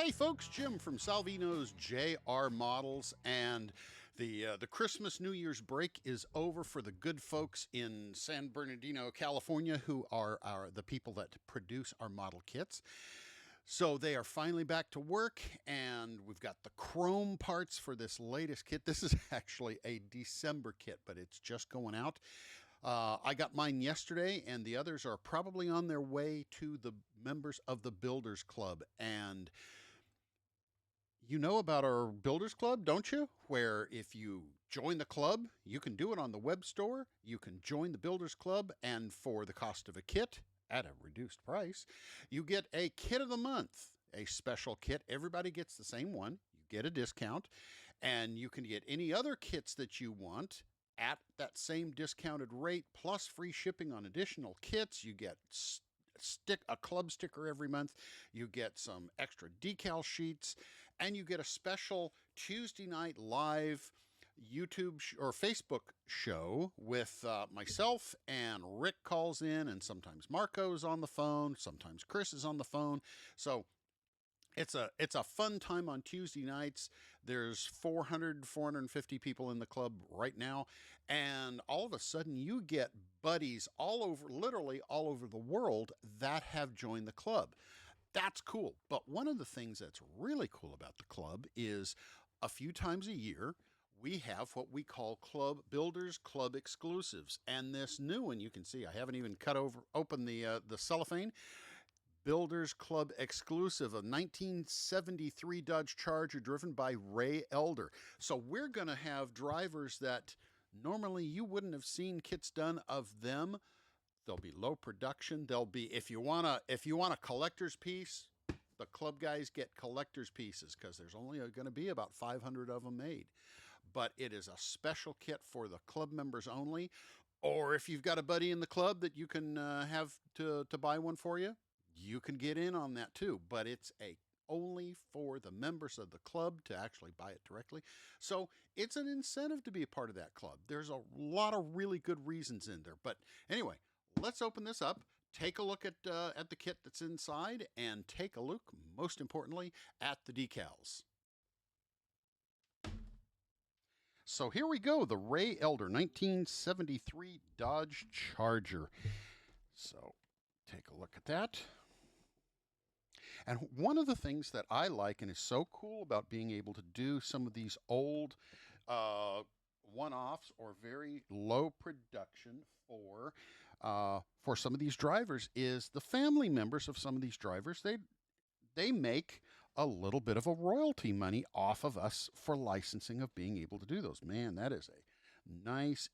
Hey folks, Jim from Salvinos J R Models, and the Christmas New Year's break is over for the good folks in San Bernardino, California, who are the people that produce our model kits. So they are finally back to work, and we've got the chrome parts for this latest kit. This is actually a December kit, but it's just going out. I got mine yesterday, and the others are probably on their way to the members of the Builders Club. And you know about our Builders Club, don't you? Where if you join the club, you can do it on the web store. You can join the Builders Club, and for the cost of a kit at a reduced price, you get a kit of the month, a special kit. Everybody gets the same one. You get a discount, and you can get any other kits that you want at that same discounted rate, plus free shipping on additional kits. You get a club sticker every month. You get some extra decal sheets, and you get a special Tuesday night live YouTube or Facebook show with myself, and Rick calls in, and sometimes Marco's on the phone, sometimes Chris is on the phone. So it's a fun time on Tuesday nights. There's 450 people in the club right now, and all of a sudden you get buddies all over, literally all over the world, that have joined the club. That's cool. But one of the things that's really cool about the club is a few times a year we have what we call Club Builders Club exclusives. And this new one, you can see I haven't even open the cellophane. Builders Club exclusive, a 1973 Dodge Charger driven by Ray Elder. So we're going to have drivers that normally you wouldn't have seen kits done of them. There'll be low production. There'll be, if you want a collector's piece, the club guys get collector's pieces because there's only going to be about 500 of them made. But it is a special kit for the club members only. Or if you've got a buddy in the club that you can have to buy one for you, you can get in on that too. But it's only for the members of the club to actually buy it directly. So it's an incentive to be a part of that club. There's a lot of really good reasons in there. But anyway, let's open this up, take a look at the kit that's inside, and take a look, most importantly, at the decals. So here we go, the Ray Elder 1973 Dodge Charger. So take a look at that. And one of the things that I like and is so cool about being able to do some of these old one-offs or very low production for some of these drivers is the family members of some of these drivers. They make a little bit of a royalty money off of us for licensing of being able to do those. Man, that is a nice.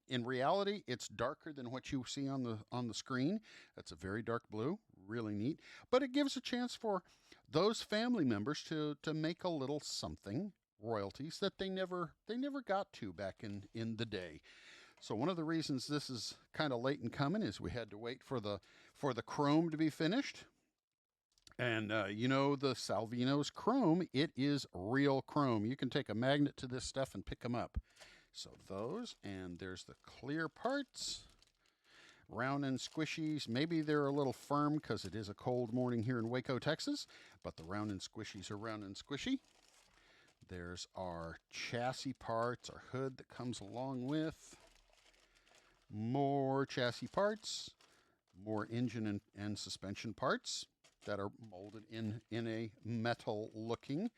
In reality, it's darker than what you see on the screen. That's a very dark blue, really neat. But it gives a chance for those family members to make a little something, royalties that they never got to back in the day. So one of the reasons this is kind of late in coming is we had to wait for the chrome to be finished. And you know, the Salvinos chrome, it is real chrome. You can take a magnet to this stuff and pick them up. So those, and there's the clear parts, round and squishies. Maybe they're a little firm because it is a cold morning here in Waco, Texas, but the round and squishies are round and squishy. There's our chassis parts, our hood that comes along with. More chassis parts, more engine and suspension parts that are molded in a metal looking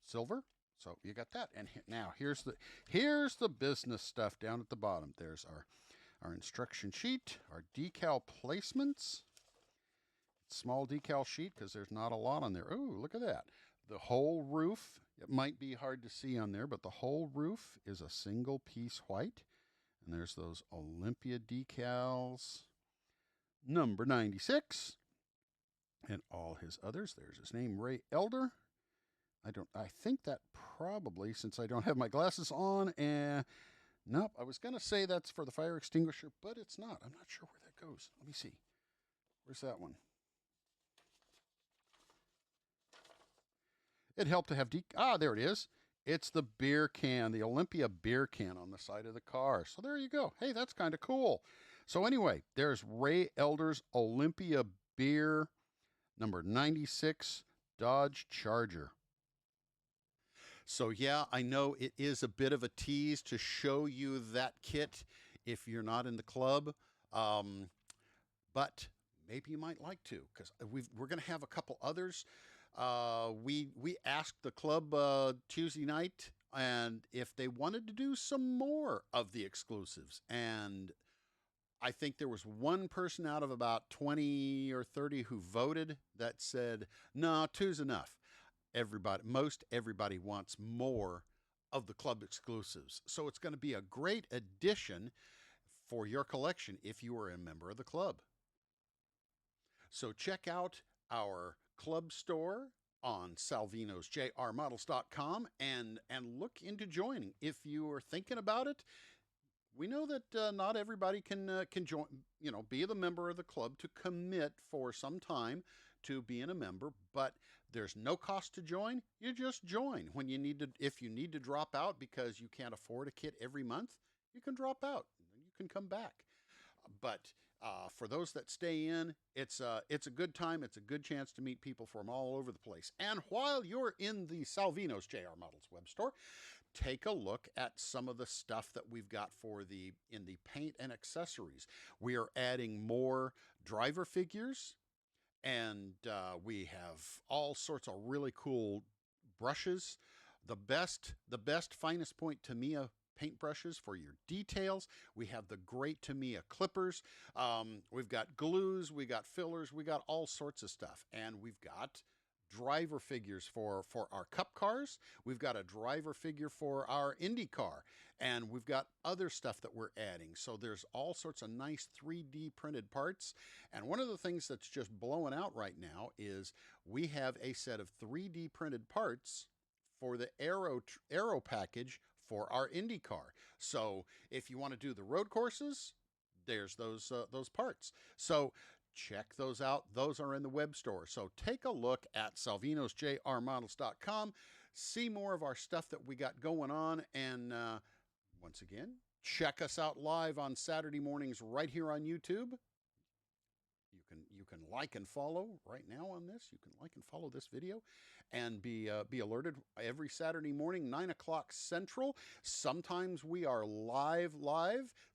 silver. So you got that. And now here's the business stuff down at the bottom. There's our instruction sheet, our decal placements, small decal sheet because there's not a lot on there. Oh, look at that. The whole roof, it might be hard to see on there, but the whole roof is a single piece white. And there's those Olympia decals. Number 96 and all his others. There's his name, Ray Elder. I think that probably, since I don't have my glasses on, and nope, I was going to say that's for the fire extinguisher, but it's not. I'm not sure where that goes. Let me see. Where's that one? It helped to have there it is. It's the beer can, the Olympia beer can on the side of the car. So there you go. Hey, that's kind of cool. So anyway, there's Ray Elder's Olympia beer number 96 Dodge Charger. So yeah, I know it is a bit of a tease to show you that kit if you're not in the club, um, but maybe you might like to because we're going to have a couple others. We asked the club Tuesday night and if they wanted to do some more of the exclusives, and I think there was one person out of about 20 or 30 who voted that said, no, two's enough. Most everybody wants more of the club exclusives. So it's going to be a great addition for your collection if you are a member of the club. So check out our club store on salvinosjrmodels.com and look into joining if you are thinking about it. We know that not everybody can join, be the member of the club to commit for some time to being a member, but there's no cost to join. You just join when you need to. If you need to drop out because you can't afford a kit every month, you can drop out. You can come back. But for those that stay in, it's a good time. It's a good chance to meet people from all over the place. And while you're in the Salvinos J R Models web store, take a look at some of the stuff that we've got in the paint and accessories. We are adding more driver figures, and we have all sorts of really cool brushes. The best finest point Tamiya paintbrushes for your details. We have the great Tamiya clippers. We've got glues, we got fillers, we got all sorts of stuff, and we've got driver figures for our cup cars. We've got a driver figure for our Indy car, and we've got other stuff that we're adding. So there's all sorts of nice 3D printed parts. And one of the things that's just blowing out right now is we have a set of 3D printed parts for the aero package for our Indy car. So if you want to do the road courses, there's those parts. So check those out. Those are in the web store. So take a look at salvinosjrmodels.com. See more of our stuff that we got going on. And once again, check us out live on Saturday mornings right here on YouTube. You can like and follow right now on this. You can like and follow this video and be alerted every Saturday morning, 9 o'clock Central. Sometimes we are live.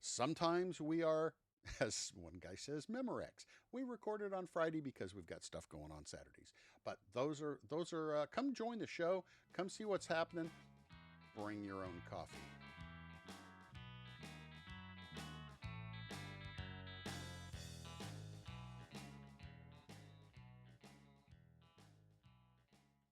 Sometimes we are, as one guy says, Memorex. We record it on Friday because we've got stuff going on Saturdays. But those are come join the show. Come see what's happening. Bring your own coffee.